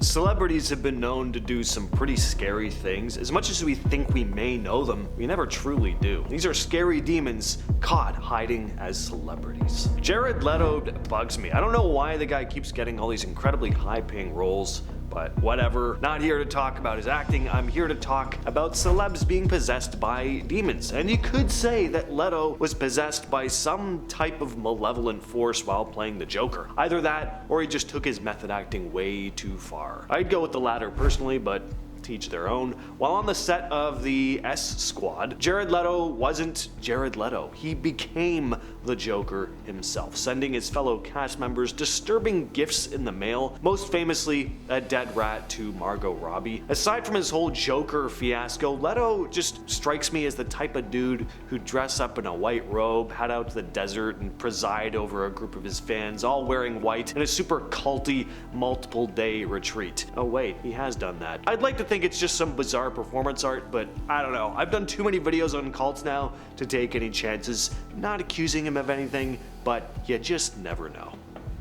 Celebrities have been known to do some pretty scary things. As much as we think we may know them, we never truly do. These are scary demons caught hiding as celebrities. Jared Leto bugs me. I don't know why the guy keeps getting all these incredibly high-paying roles, but whatever. Not here to talk about his acting, I'm here to talk about celebs being possessed by demons. And you could say that Leto was possessed by some type of malevolent force while playing the Joker. Either that, or he just took his method acting way too far. I'd go with the latter personally, but to each their own. While on the set of the S Squad, Jared Leto wasn't Jared Leto. He became the Joker himself, sending his fellow cast members disturbing gifts in the mail, most famously a dead rat to Margot Robbie. Aside from his whole Joker fiasco, Leto just strikes me as the type of dude who'd dress up in a white robe, head out to the desert, and preside over a group of his fans, all wearing white, in a super culty, multiple-day retreat. Oh wait, he has done that. I'd like to think it's just some bizarre performance art, but I don't know. I've done too many videos on cults now to take any chances. Not accusing him of anything, but you just never know.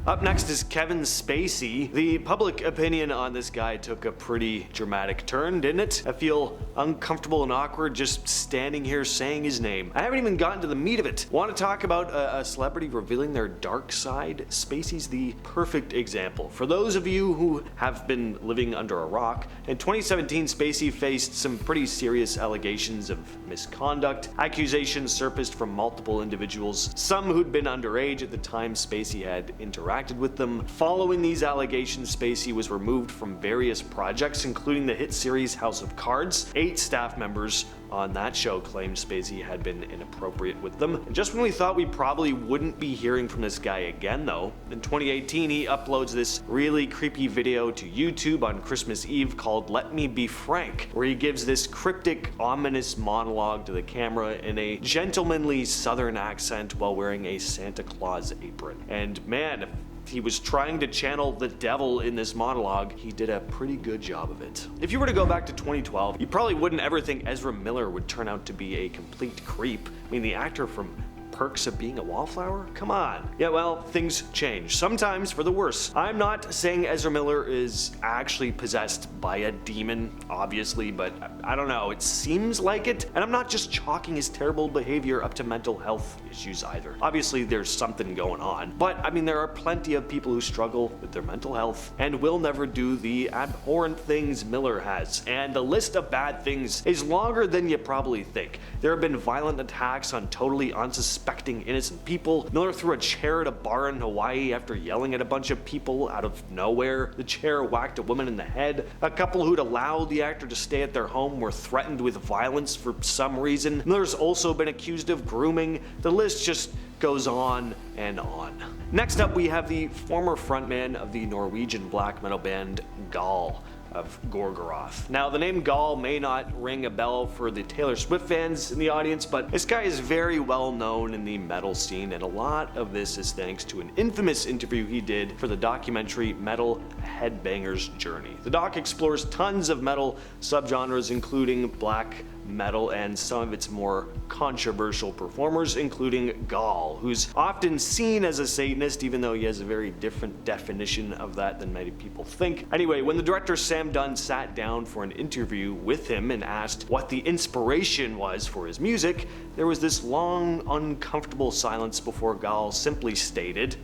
Up next is Kevin Spacey. The public opinion on this guy took a pretty dramatic turn, didn't it? I feel uncomfortable and awkward just standing here saying his name. I haven't even gotten to the meat of it. Want to talk about a celebrity revealing their dark side? Spacey's the perfect example. For those of you who have been living under a rock, in 2017 Spacey faced some pretty serious allegations of misconduct. Accusations surfaced from multiple individuals, some who'd been underage at the time Spacey had interacted with them. Following these allegations, Spacey was removed from various projects, including the hit series House of Cards. 8 staff members on that show claimed Spacey had been inappropriate with them. And just when we thought we probably wouldn't be hearing from this guy again though, in 2018 he uploads this really creepy video to YouTube on Christmas Eve called Let Me Be Frank, where he gives this cryptic, ominous monologue to the camera in a gentlemanly southern accent while wearing a Santa Claus apron. And man, he was trying to channel the devil in this monologue. He did a pretty good job of it. If you were to go back to 2012, you probably wouldn't ever think Ezra Miller would turn out to be a complete creep. I mean, the actor from Perks of Being a Wallflower? Come on. Yeah, well, things change. Sometimes for the worse. I'm not saying Ezra Miller is actually possessed by a demon, obviously, but I don't know, it seems like it. And I'm not just chalking his terrible behavior up to mental health issues either. Obviously, there's something going on. But, I mean, there are plenty of people who struggle with their mental health and will never do the abhorrent things Miller has. And the list of bad things is longer than you probably think. There have been violent attacks on totally unsuspecting innocent people. Miller threw a chair at a bar in Hawaii after yelling at a bunch of people out of nowhere. The chair whacked a woman in the head. A couple who'd allowed the actor to stay at their home were threatened with violence for some reason. Miller's also been accused of grooming. The list just goes on and on. Next up, we have the former frontman of the Norwegian black metal band Gaahl of Gorgoroth. Now, the name Gaahl may not ring a bell for the Taylor Swift fans in the audience, but this guy is very well known in the metal scene, and a lot of this is thanks to an infamous interview he did for the documentary Metal Headbanger's Journey. The doc explores tons of metal subgenres, including black metal and some of its more controversial performers, including Gaahl, who's often seen as a Satanist, even though he has a very different definition of that than many people think. Anyway, when the director Sam Dunn sat down for an interview with him and asked what the inspiration was for his music, there was this long, uncomfortable silence before Gaahl simply stated,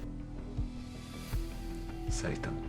Satan.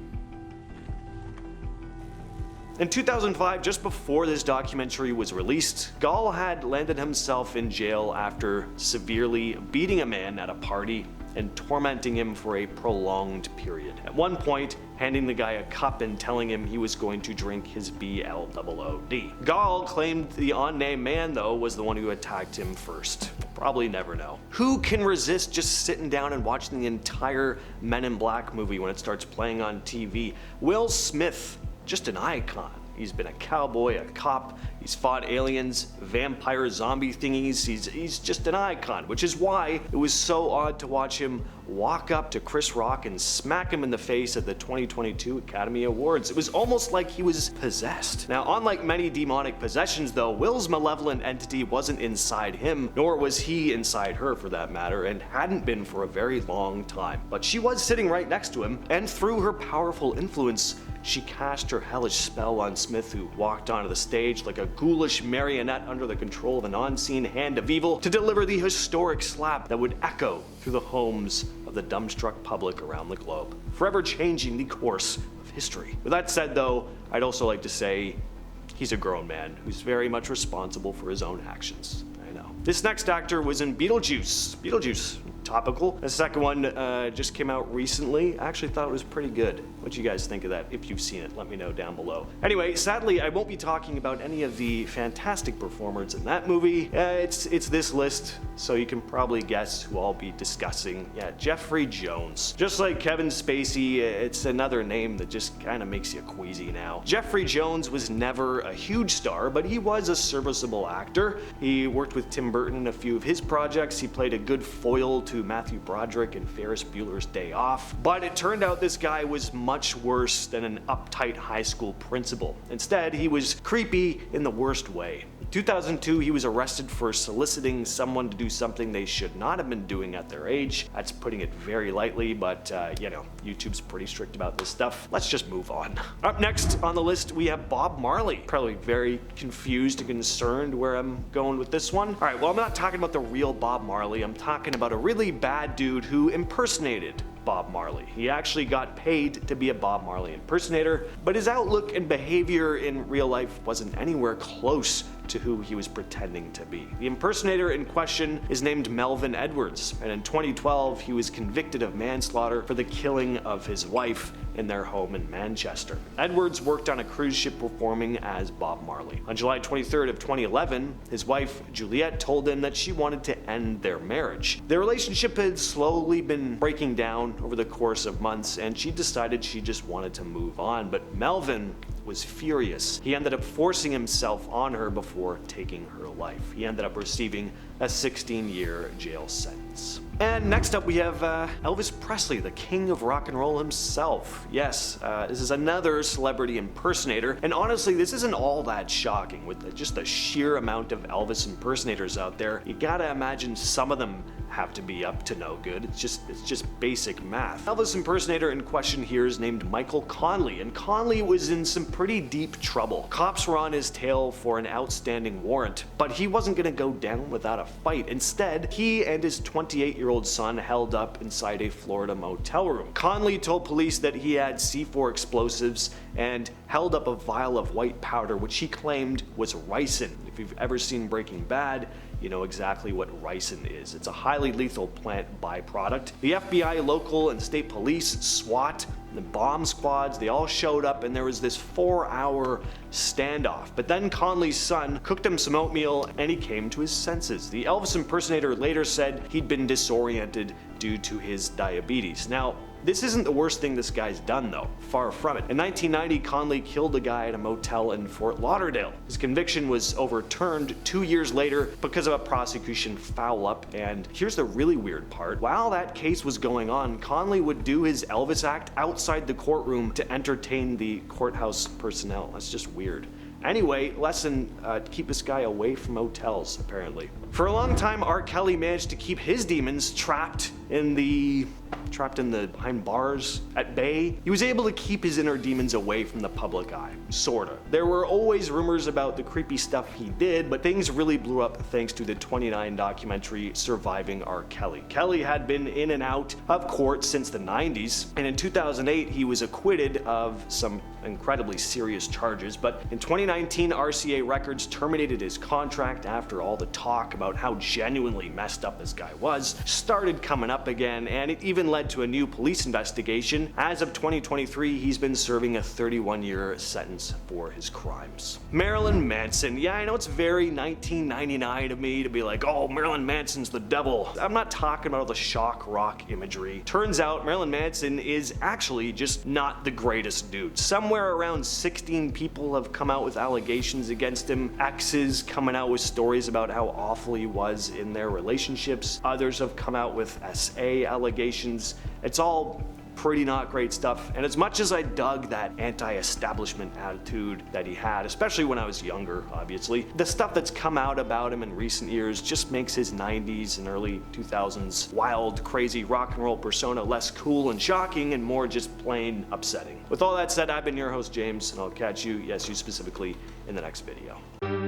In 2005, just before this documentary was released, Gaahl had landed himself in jail after severely beating a man at a party and tormenting him for a prolonged period. At one point, handing the guy a cup and telling him he was going to drink his BLOOD. Gaahl claimed the unnamed man, though, was the one who attacked him first. Probably never know. Who can resist just sitting down and watching the entire Men in Black movie when it starts playing on TV? Will Smith, just an icon. He's been a cowboy, a cop, he's fought aliens, vampire zombie thingies, he's just an icon, which is why it was so odd to watch him walk up to Chris Rock and smack him in the face at the 2022 Academy Awards. It was almost like he was possessed. Now, unlike many demonic possessions though, Will's malevolent entity wasn't inside him, nor was he inside her for that matter, and hadn't been for a very long time. But she was sitting right next to him, and through her powerful influence, she cast her hellish spell on Smith, who walked onto the stage like a ghoulish marionette under the control of an unseen hand of evil to deliver the historic slap that would echo through the homes of the dumbstruck public around the globe, forever changing the course of history. With that said, though, I'd also like to say he's a grown man who's very much responsible for his own actions. I know. This next actor was in Beetlejuice. Beetlejuice, topical. The second one just came out recently. I actually thought it was pretty good. What do you guys think of that? If you've seen it, let me know down below. Anyway, sadly, I won't be talking about any of the fantastic performers in that movie. It's this list, so you can probably guess who I'll be discussing. Yeah, Jeffrey Jones. Just like Kevin Spacey, it's another name that just kind of makes you queasy now. Jeffrey Jones was never a huge star, but he was a serviceable actor. He worked with Tim Burton in a few of his projects. He played a good foil to Matthew Broderick in Ferris Bueller's Day Off. But it turned out this guy was much worse than an uptight high school principal. Instead, he was creepy in the worst way. In 2002, he was arrested for soliciting someone to do something they should not have been doing at their age. That's putting it very lightly, but you know, YouTube's pretty strict about this stuff. Let's just move on. Up next on the list, we have Bob Marley. Probably very confused and concerned where I'm going with this one. All right, well, I'm not talking about the real Bob Marley. I'm talking about a really bad dude who impersonated Bob Marley. He actually got paid to be a Bob Marley impersonator, but his outlook and behavior in real life wasn't anywhere close to who he was pretending to be. The impersonator in question is named Melvin Edwards, and in 2012 he was convicted of manslaughter for the killing of his wife in their home in Manchester. Edwards worked on a cruise ship performing as Bob Marley. On July 23rd of 2011, his wife Juliet told him that she wanted to end their marriage. Their relationship had slowly been breaking down over the course of months, and she decided she just wanted to move on, but Melvin was furious. He ended up forcing himself on her before taking her life. He ended up receiving a 16-year jail sentence. And next up we have Elvis Presley, the king of rock and roll himself. Yes, this is another celebrity impersonator, and honestly this isn't all that shocking. With just the sheer amount of Elvis impersonators out there, you gotta imagine some of them have to be up to no good. It's just basic math. Elvis impersonator in question here is named Michael Conley, and Conley was in some pretty deep trouble. Cops were on his tail for an outstanding warrant, but he wasn't gonna go down without a fight. Instead, he and his 28-year-old son held up inside a Florida motel room. Conley told police that he had C4 explosives and held up a vial of white powder, which he claimed was ricin. If you've ever seen Breaking Bad, you know exactly what ricin is. It's a highly lethal plant byproduct. The FBI, local and state police, SWAT, the bomb squads, they all showed up, and there was this 4-hour standoff. But then Conley's son cooked him some oatmeal and he came to his senses. The Elvis impersonator later said he'd been disoriented due to his diabetes. Now, this isn't the worst thing this guy's done though, far from it. In 1990, Conley killed a guy at a motel in Fort Lauderdale. His conviction was overturned 2 years later because of a prosecution foul-up, and here's the really weird part. While that case was going on, Conley would do his Elvis act outside the courtroom to entertain the courthouse personnel. That's just weird. Anyway, lesson, keep this guy away from hotels, apparently. For a long time, R. Kelly managed to keep his demons trapped behind bars, at bay. He was able to keep his inner demons away from the public eye, sorta. There were always rumors about the creepy stuff he did, but things really blew up thanks to the 29 documentary Surviving R. Kelly. Kelly had been in and out of court since the 90s, and in 2008 he was acquitted of some incredibly serious charges, but in 2019 RCA Records terminated his contract after all the talk about how genuinely messed up this guy was started coming up again, and it even led to a new police investigation. As of 2023, he's been serving a 31-year sentence for his crimes. Marilyn Manson. Yeah, I know it's very 1999 of me to be like, oh, Marilyn Manson's the devil. I'm not talking about all the shock rock imagery. Turns out Marilyn Manson is actually just not the greatest dude. Somewhere around 16 people have come out with allegations against him. Exes coming out with stories about how awful he was in their relationships. Others have come out with SA allegations. It's all pretty not great stuff. And as much as I dug that anti-establishment attitude that he had, especially when I was younger, obviously, the stuff that's come out about him in recent years just makes his 90s and early 2000s wild, crazy rock and roll persona less cool and shocking and more just plain upsetting. With all that said, I've been your host, James, and I'll catch you, yes, you specifically, in the next video.